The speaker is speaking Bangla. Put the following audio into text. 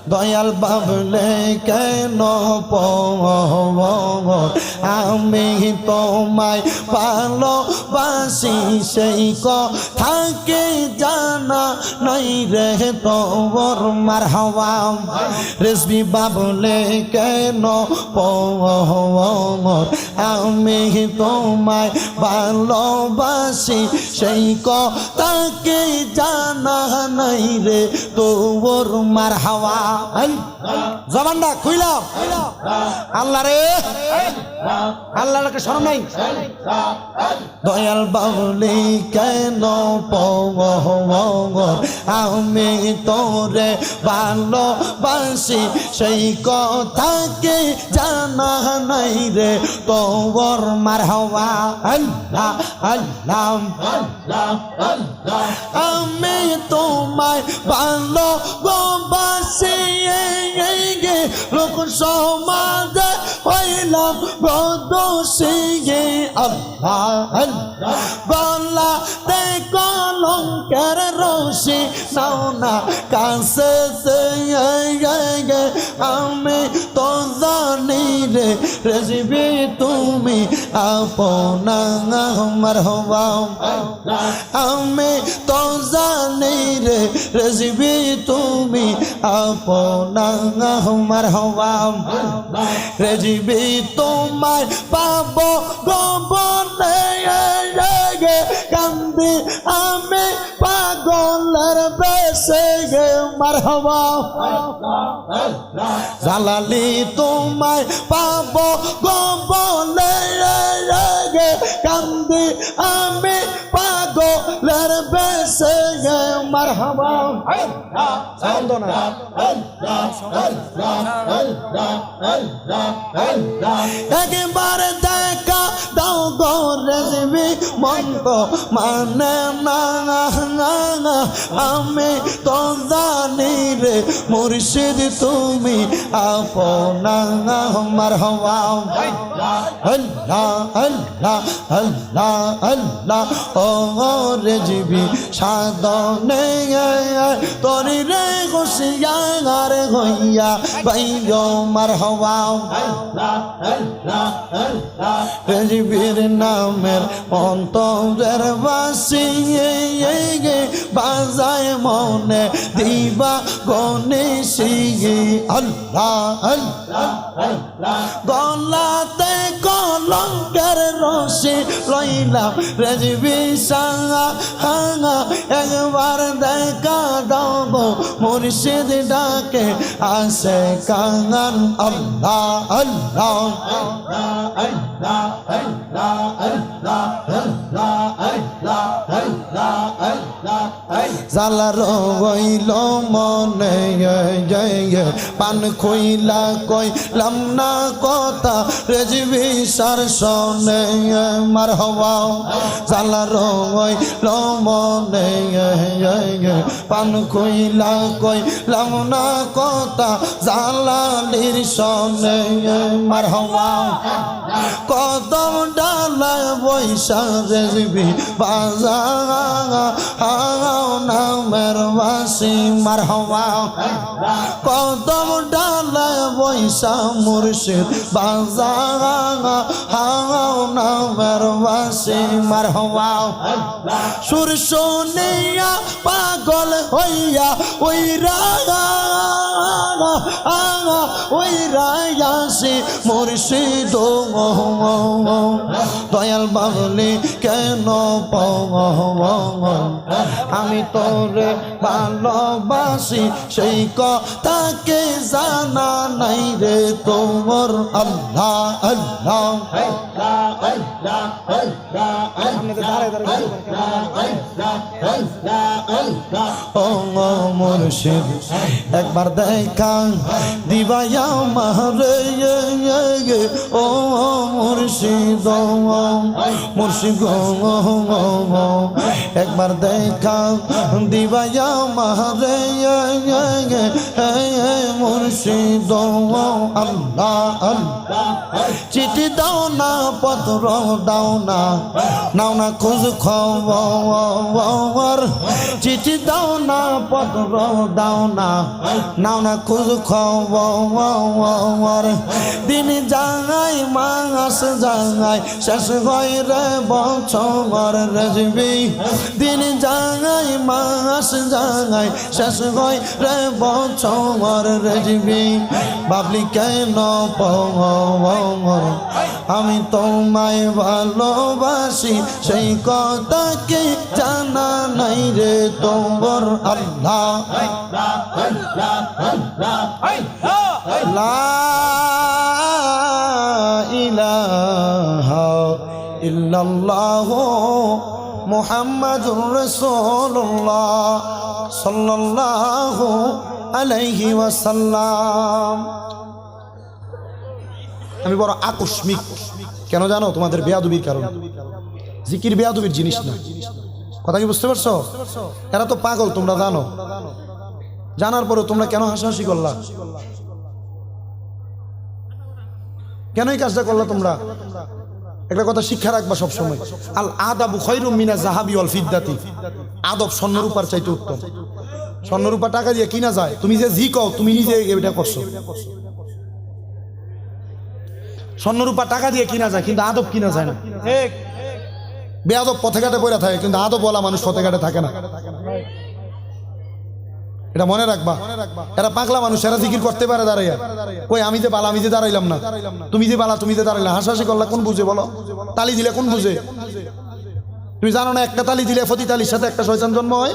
দয়াল বাবলে কেন আমি তোমায় ভালোবাসি সেই কথাকে জানা নাই রে তোর মারহাবা রেজবি বাবলে কেন আমি তোমায় ভালোবাসি সেই কথাকে জানা নাই রে তোর মারহাবা জবানটা খুইলাম আল্লাহ রে আল্লাহকে শরম নাই দয়াল বাবলি কেন আমি তোরে ভালোবাসি সেই কথাকে জানা নাই রে তোর মারহাবা আল্লাহ আল্লাহ আমি তোমায় ভালোবাসি লোক সমাজে হইলাম বদোষী আল্লাহ গলা তে কলঙ্কের রশি নাও না কাছে আমি তো জানি রে রেজবি তুমি আপনা মারহাবা আমি তো জানি রে রেজবি তুমি আপনা মারহাবা রেজবি তোমায় পাবো গোবনে কান্দি আমি পাগলের বেশে মারহাবা জালালি তোমায় পাবো গোবনে কান্দি আমি পাগলের বেশে মারহাবা একবার দেখা দাও গো রেজবি মন তো মানে না আমি তো জানি রে মুর্শিদ তুমি আপনা মারহাবা আল্লাহ আল্লাহ আল্লাহ আল্লাহ ও রেজবি সাধনে তোরি রে খুশিয়ার হইয়া বাইও মারহাবা রেজবির নামের অন্তরের বাসি বাজায় মনে দিবা গণেশি আল্লাহ আল্লাহ গলাতে কলঙ্কের রশি লইলাম রেজবি সাঙ্গা একবার দেখা দাও গো মুর্শিদ ডাকে আসে কাঙ্গান আল্লাহ আল্লাহ আল্লাহ আল্লাহ আল্লাহ আল্লাহ আল্লাহ আল্লাহ আল্লাহ জালার হইল মনে পান খইলা কইলাম না কথা রেজবি সার শোনে মারহাবা জালার হইল মনে পান খইলা কইলাম না কথা জালালির শোনে মারহাবা কদম ডালায় বৈশা রেজবি বাজা নামের বাসি মারহাবা কদম ডালায় বৈশা মুর্শিদ বাজা নামের বাসি মারহাবা সুর শুনিয়া পাগল হইয়া ওই রায়াসি মুর্শিদ দয়াল বাবলি কেন আমি তোরে ভালোবাসি সেই কথাকে জানা নাই রে তোর আল্লাহ আল্লাহ ও মুর্শিদ একবার দেখা দিবায়া মারে ও মুর্শিদ মুর্শিদ একবার দেখা দিবায়া মারে মুর্শিদ আল্লাহ আল্লাহ চিঠি দাও না পত্র দাও না, নাও না খোঁজ খবর। চিঠি দাও না পত্র দাও না, নাও না খোঁজ খবর। দিন যায় মাস যায় শেষ হয় রে বছর রেজবি। দিন যায় মাস যায় শেষ হয় রে বছর রেজবি। বাবলি কেন পর আমি তোমায় ভালোবাসি, সেই কথা কি জানা নাই রে তোমার আল্লাহ। লা ইলাহা ইল্লাল্লাহ মুহাম্মাদুর রাসূলুল্লাহ সাল্লাল্লাহু আলাইহি ওয়াসাল্লাম। আমি বড় আকস্মিক কেন জানো? তোমাদের বেয়াদবির কারণে। জিকির বেয়াদবির জিনিস না, কথা কি বুঝতে পারছো? এরা তো পাগল, তোমরা জানো। জানার পরে তোমরা কেন হাসাহাসি করলা? কেন এই কাজটা করলা তোমরা? একটা কথা শিক্ষা রাখবা সবসময়, আল আদাবু খায়রুম মিনা যাহাবি ওয়াল ফিদ্দাতি। আদব স্বর্ণরূপার চাইতে উত্তম। স্বর্ণরূপা টাকা দিয়ে কিনা যায়, তুমি যে জি কও তুমি নিজে এটা করছো। স্বর্ণরূপা টাকা দিয়ে কিনা যায়, কিন্তু আদব কিনা যায় না। ঠিক, বেয়াদব পথে ঘাটে পড়ে থাকে, কিন্তু আদব বলা মানুষ পথে ঘাটে থাকে না। এটা মনে রাখবা। এরা পাগলা মানুষ, এরা জিকির করতে পারে দাঁড়াইয়া। কই আমি যে বালা, আমি যে দাঁড়াইলাম না, তুমি যে বালা, তুমি যে দাঁড়াইলা। হাসাহাসি করলা কোন বুঝে বলো? তালি দিলে কোন বুঝে? তুমি জানো না একটা তালি দিলে প্রতি তালির সাথে একটা শয়তান জন্ম হয়?